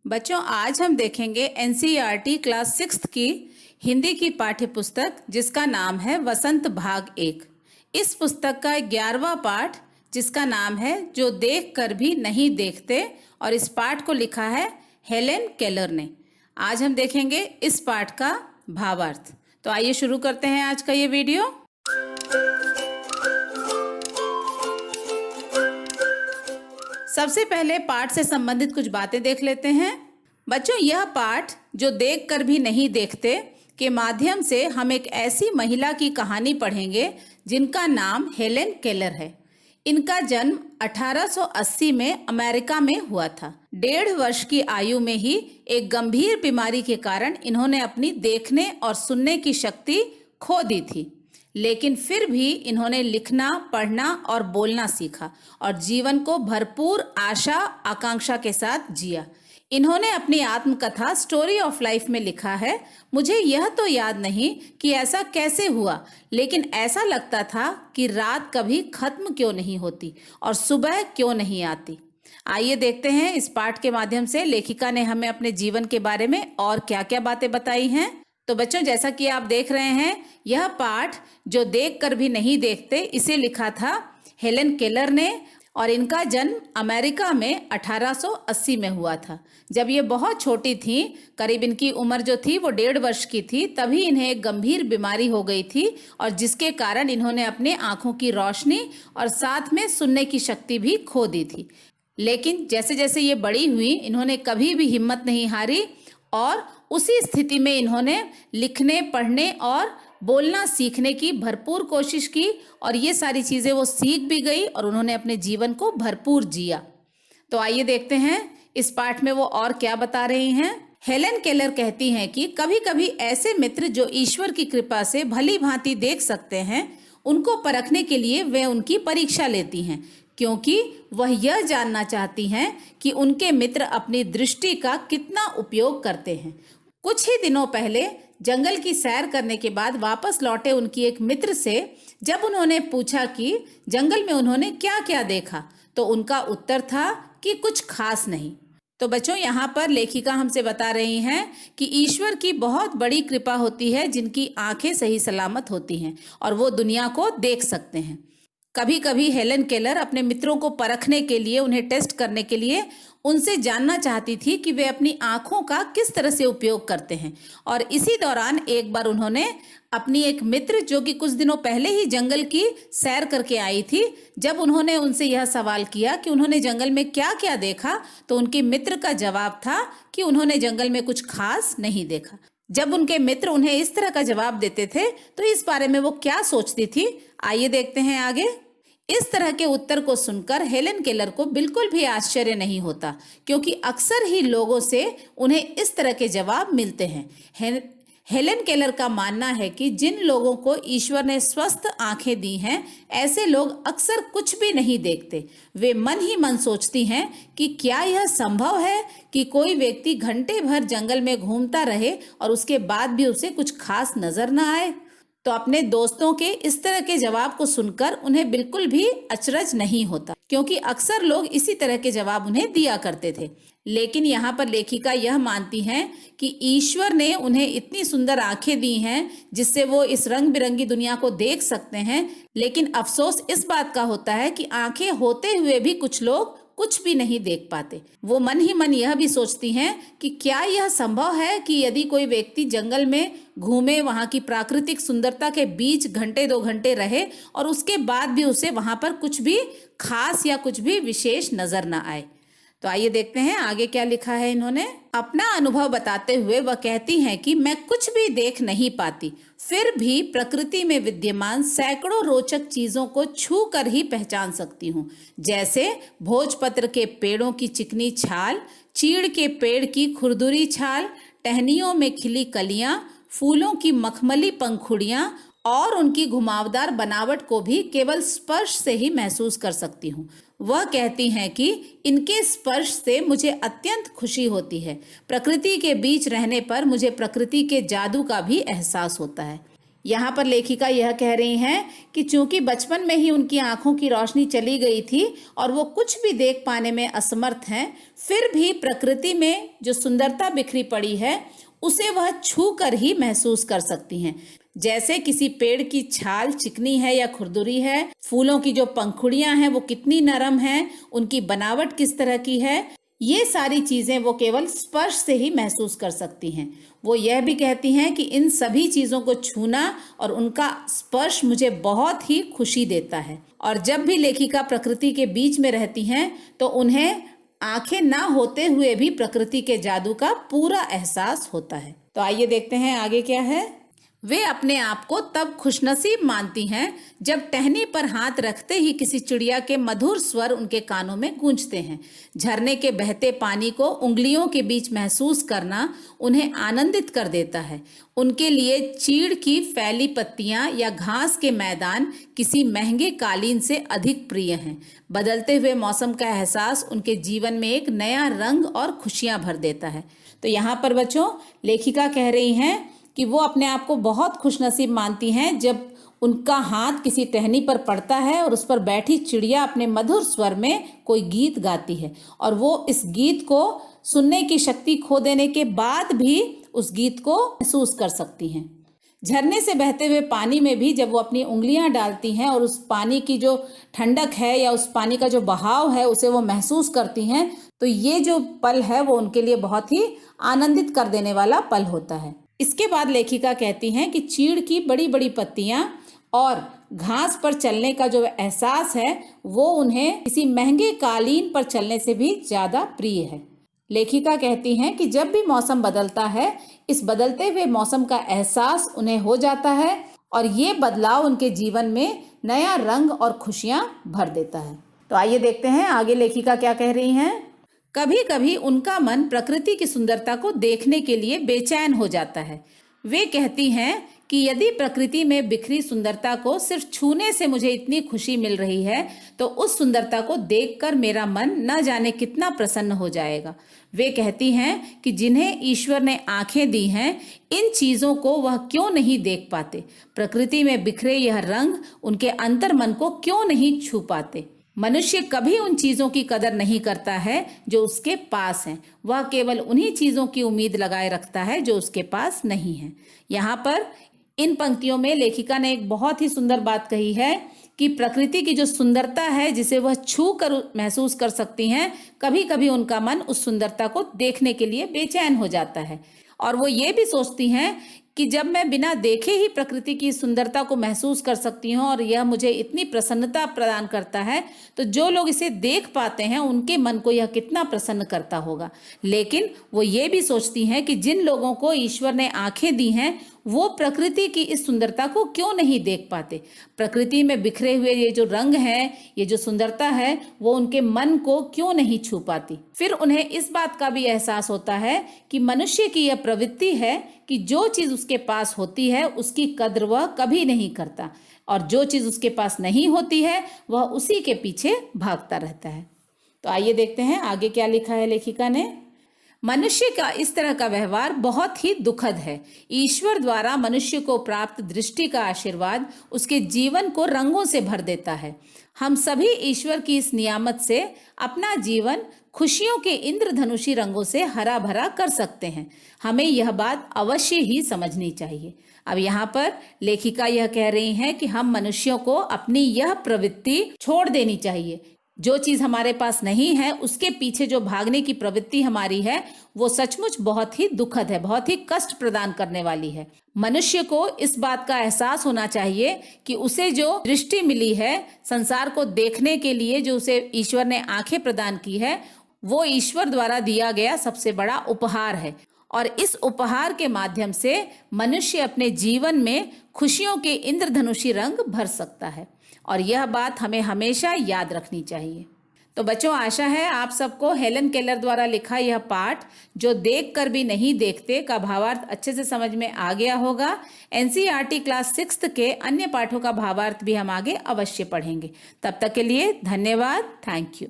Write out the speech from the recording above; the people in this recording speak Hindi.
बच्चों, आज हम देखेंगे एनसीईआरटी क्लास 6 की हिंदी की पाठ्य पुस्तक जिसका नाम है वसंत भाग 1। इस पुस्तक का 11वां पाठ जिसका नाम है जो देख कर भी नहीं देखते, और इस पाठ को लिखा है हेलेन केलर ने। आज हम देखेंगे इस पाठ का भावार्थ। तो आइए शुरू करते हैं आज का ये वीडियो। सबसे पहले पाठ से संबंधित कुछ बातें देख लेते हैं। बच्चों, यह पाठ जो देख कर भी नहीं देखते के माध्यम से हम एक ऐसी महिला की कहानी पढ़ेंगे जिनका नाम हेलेन केलर है। इनका जन्म 1880 में अमेरिका में हुआ था। 1.5 वर्ष की आयु में ही एक गंभीर बीमारी के कारण इन्होंने अपनी देखने और सुनने की शक्ति खो दी थी, लेकिन फिर भी इन्होंने लिखना, पढ़ना और बोलना सीखा और जीवन को भरपूर आशा आकांक्षा के साथ जिया। इन्होंने अपनी आत्मकथा स्टोरी ऑफ लाइफ में लिखा है, मुझे यह तो याद नहीं कि ऐसा कैसे हुआ, लेकिन ऐसा लगता था कि रात कभी खत्म क्यों नहीं होती और सुबह क्यों नहीं आती। आइए देखते हैं इस पाठ के माध्यम से लेखिका ने हमें अपने जीवन के बारे में और क्या क्या बातें बताई हैं। तो बच्चों, जैसा कि आप देख रहे हैं, यह पाठ जो देख कर भी नहीं देखते इसे लिखा था हेलेन केलर ने, और इनका जन्म अमेरिका में 1880 में हुआ था। जब ये बहुत छोटी थी, करीब इनकी उम्र जो थी वो 1.5 वर्ष की थी, तभी इन्हें एक गंभीर बीमारी हो गई थी और जिसके कारण इन्होंने अपने आंखों की रोशनी और साथ में सुनने की शक्ति भी खो दी थी। लेकिन जैसे जैसे ये बड़ी हुई, इन्होंने कभी भी हिम्मत नहीं हारी और उसी स्थिति में इन्होंने लिखने, पढ़ने और बोलना सीखने की भरपूर कोशिश की, और ये सारी चीज़ें वो सीख भी गई और उन्होंने अपने जीवन को भरपूर जिया। तो आइए देखते हैं इस पाठ में वो और क्या बता रही हैं। हेलेन केलर कहती हैं कि कभी कभी ऐसे मित्र जो ईश्वर की कृपा से भली भांति देख सकते हैं, उनको परखने के लिए वे उनकी परीक्षा लेती हैं, क्योंकि वह यह जानना चाहती हैं कि उनके मित्र अपनी दृष्टि का कितना उपयोग करते हैं। कुछ ही दिनों पहले जंगल की सैर करने के बाद वापस लौटे उनकी एक मित्र से जब उन्होंने पूछा कि जंगल में उन्होंने क्या क्या देखा, तो उनका उत्तर था कि कुछ खास नहीं। तो बच्चों, यहाँ पर लेखिका हमसे बता रही हैं कि ईश्वर की बहुत बड़ी कृपा होती है जिनकी आंखें सही सलामत होती हैं और वो दुनिया को देख सकते हैं। कभी कभी हेलेन केलर अपने मित्रों को परखने के लिए, उन्हें टेस्ट करने के लिए उनसे जानना चाहती थी कि वे अपनी आंखों का किस तरह से उपयोग करते हैं। और इसी दौरान एक बार उन्होंने अपनी एक मित्र जो कि कुछ दिनों पहले ही जंगल की सैर करके आई थी, जब उन्होंने उनसे यह सवाल किया कि उन्होंने जंगल में क्या क्या देखा, तो उनके मित्र का जवाब था कि उन्होंने जंगल में कुछ खास नहीं देखा। जब उनके मित्र उन्हें इस तरह का जवाब देते थे तो इस बारे में वो क्या सोचती थी, आइए देखते हैं आगे। इस तरह के उत्तर को सुनकर हेलेन केलर को बिल्कुल भी आश्चर्य नहीं होता, क्योंकि अक्सर ही लोगों से उन्हें इस तरह के जवाब मिलते हैं। हेलेन केलर का मानना है कि जिन लोगों को ईश्वर ने स्वस्थ आंखें दी हैं, ऐसे लोग अक्सर कुछ भी नहीं देखते। वे मन ही मन सोचती हैं कि क्या यह संभव है कि कोई व्यक्ति घंटे भर जंगल में घूमता रहे और उसके बाद भी उसे कुछ खास नजर न आए। तो अपने दोस्तों के इस तरह के जवाब को सुनकर उन्हें बिल्कुल भी अचरज नहीं होता, क्योंकि अक्सर लोग इसी तरह के जवाब उन्हें दिया करते थे। लेकिन यहाँ पर लेखिका यह मानती हैं कि ईश्वर ने उन्हें इतनी सुंदर आंखें दी हैं जिससे वो इस रंग बिरंगी दुनिया को देख सकते हैं, लेकिन अफसोस इस बात का होता है कि आंखें होते हुए भी कुछ लोग कुछ भी नहीं देख पाते। वो मन ही मन यह भी सोचती हैं कि क्या यह संभव है कि यदि कोई व्यक्ति जंगल में घूमे, वहाँ की प्राकृतिक सुंदरता के बीच घंटे 2 घंटे रहे और उसके बाद भी उसे वहाँ पर कुछ भी खास या कुछ भी विशेष नजर न आए। तो आइए देखते हैं आगे क्या लिखा है इन्होंने। अपना अनुभव बताते हुए वह कहती हैं कि मैं कुछ भी देख नहीं पाती, फिर भी प्रकृति में विद्यमान सैकड़ों रोचक चीजों को छू कर ही पहचान सकती हूँ, जैसे भोजपत्र के पेड़ों की चिकनी छाल, चीड़ के पेड़ की खुरदुरी छाल, टहनियों में खिली कलियां, फूलों की मखमली पंखुड़ियां और उनकी घुमावदार बनावट को भी केवल स्पर्श से ही महसूस कर सकती हूँ। वह कहती हैं कि इनके स्पर्श से मुझे अत्यंत खुशी होती है। प्रकृति के बीच रहने पर मुझे प्रकृति के जादू का भी एहसास होता है। यहाँ पर लेखिका यह कह रही हैं कि चूंकि बचपन में ही उनकी आंखों की रोशनी चली गई थी और वो कुछ भी देख पाने में असमर्थ हैं, फिर भी प्रकृति में जो सुंदरता बिखरी पड़ी है उसे वह छू कर ही महसूस कर सकती हैं। जैसे किसी पेड़ की छाल चिकनी है या खुरदुरी है, फूलों की जो पंखुड़ियां हैं वो कितनी नरम हैं, उनकी बनावट किस तरह की है, ये सारी चीजें वो केवल स्पर्श से ही महसूस कर सकती हैं। वो यह भी कहती हैं कि इन सभी चीजों को छूना और उनका स्पर्श मुझे बहुत ही खुशी देता है। और जब भी लेखिका प्रकृति के बीच में रहती हैं तो उन्हें आंखें ना होते हुए भी प्रकृति के जादू का पूरा एहसास होता है। तो आइए देखते हैं आगे क्या है। वे अपने आप को तब खुशनसीब मानती हैं जब टहनी पर हाथ रखते ही किसी चिड़िया के मधुर स्वर उनके कानों में गूंजते हैं। झरने के बहते पानी को उंगलियों के बीच महसूस करना उन्हें आनंदित कर देता है। उनके लिए चीड़ की फैली पत्तियां या घास के मैदान किसी महंगे कालीन से अधिक प्रिय हैं। बदलते हुए मौसम का एहसास उनके जीवन में एक नया रंग और खुशियां भर देता है। तो यहाँ पर बच्चों लेखिका कह रही हैं कि वो अपने आप को बहुत खुशनसीब मानती हैं जब उनका हाथ किसी टहनी पर पड़ता है और उस पर बैठी चिड़िया अपने मधुर स्वर में कोई गीत गाती है और वो इस गीत को सुनने की शक्ति खो देने के बाद भी उस गीत को महसूस कर सकती हैं। झरने से बहते हुए पानी में भी जब वो अपनी उंगलियां डालती हैं और उस पानी की जो ठंडक है या उस पानी का जो बहाव है उसे वो महसूस करती हैं, तो ये जो पल है वो उनके लिए बहुत ही आनंदित कर देने वाला पल होता है। इसके बाद लेखिका कहती हैं कि चीड़ की बड़ी बड़ी पत्तियां और घास पर चलने का जो एहसास है वो उन्हें किसी महंगे कालीन पर चलने से भी ज्यादा प्रिय है। लेखिका कहती हैं कि जब भी मौसम बदलता है, इस बदलते हुए मौसम का एहसास उन्हें हो जाता है और ये बदलाव उनके जीवन में नया रंग और खुशियां भर देता है। तो आइए देखते हैं आगे लेखिका क्या कह रही हैं। कभी कभी उनका मन प्रकृति की सुंदरता को देखने के लिए बेचैन हो जाता है। वे कहती हैं कि यदि प्रकृति में बिखरी सुंदरता को सिर्फ छूने से मुझे इतनी खुशी मिल रही है, तो उस सुंदरता को देखकर मेरा मन न जाने कितना प्रसन्न हो जाएगा। वे कहती हैं कि जिन्हें ईश्वर ने आंखें दी हैं, इन चीजों को वह क्यों नहीं देख पाते। प्रकृति में बिखरे यह रंग उनके अंतर मन को क्यों नहीं छू पाते। मनुष्य कभी उन चीजों की कदर नहीं करता है जो उसके पास हैं। वह केवल उन्हीं चीजों की उम्मीद लगाए रखता है जो उसके पास नहीं है। यहाँ पर इन पंक्तियों में लेखिका ने एक बहुत ही सुंदर बात कही है कि प्रकृति की जो सुंदरता है जिसे वह छू कर महसूस कर सकती हैं, कभी कभी उनका मन उस सुंदरता को देखने के लिए बेचैन हो जाता है और वो ये भी सोचती हैं कि जब मैं बिना देखे ही प्रकृति की सुंदरता को महसूस कर सकती हूँ और यह मुझे इतनी प्रसन्नता प्रदान करता है, तो जो लोग इसे देख पाते हैं उनके मन को यह कितना प्रसन्न करता होगा। लेकिन वो ये भी सोचती हैं कि जिन लोगों को ईश्वर ने आंखें दी हैं वो प्रकृति की इस सुंदरता को क्यों नहीं देख पाते। प्रकृति में बिखरे हुए ये जो रंग है, ये जो सुंदरता है, वो उनके मन को क्यों नहीं छू पाती। फिर उन्हें इस बात का भी एहसास होता है कि मनुष्य की यह प्रवृत्ति है कि जो चीज उसके पास होती है उसकी कद्र वह कभी नहीं करता और जो चीज उसके पास नहीं होती है वह उसी के पीछे भागता रहता है। तो आइए देखते हैं आगे क्या लिखा है लेखिका ने। मनुष्य का इस तरह का व्यवहार बहुत ही दुखद है। ईश्वर द्वारा मनुष्य को प्राप्त दृष्टि का आशीर्वाद उसके जीवन को रंगों से भर देता है। हम सभी ईश्वर की इस नियामत से अपना जीवन खुशियों के इंद्रधनुषी रंगों से हरा भरा कर सकते हैं। हमें यह बात अवश्य ही समझनी चाहिए। अब यहाँ पर लेखिका यह कह रही हैं कि हम मनुष्यों को अपनी यह प्रवृत्ति छोड़ देनी चाहिए। जो चीज हमारे पास नहीं है उसके पीछे जो भागने की प्रवृत्ति हमारी है वो सचमुच बहुत ही दुखद है, बहुत ही कष्ट प्रदान करने वाली है। मनुष्य को इस बात का एहसास होना चाहिए कि उसे जो दृष्टि मिली है संसार को देखने के लिए, जो उसे ईश्वर ने आंखें प्रदान की है, वो ईश्वर द्वारा दिया गया सबसे बड़ा उपहार है और इस उपहार के माध्यम से मनुष्य अपने जीवन में खुशियों के इंद्रधनुषी रंग भर सकता है और यह बात हमें हमेशा याद रखनी चाहिए। तो बच्चों, आशा है आप सबको हेलन केलर द्वारा लिखा यह पाठ जो देख कर भी नहीं देखते का भावार्थ अच्छे से समझ में आ गया होगा। एनसीईआरटी क्लास 6 के अन्य पाठों का भावार्थ भी हम आगे अवश्य पढ़ेंगे। तब तक के लिए धन्यवाद। Thank you.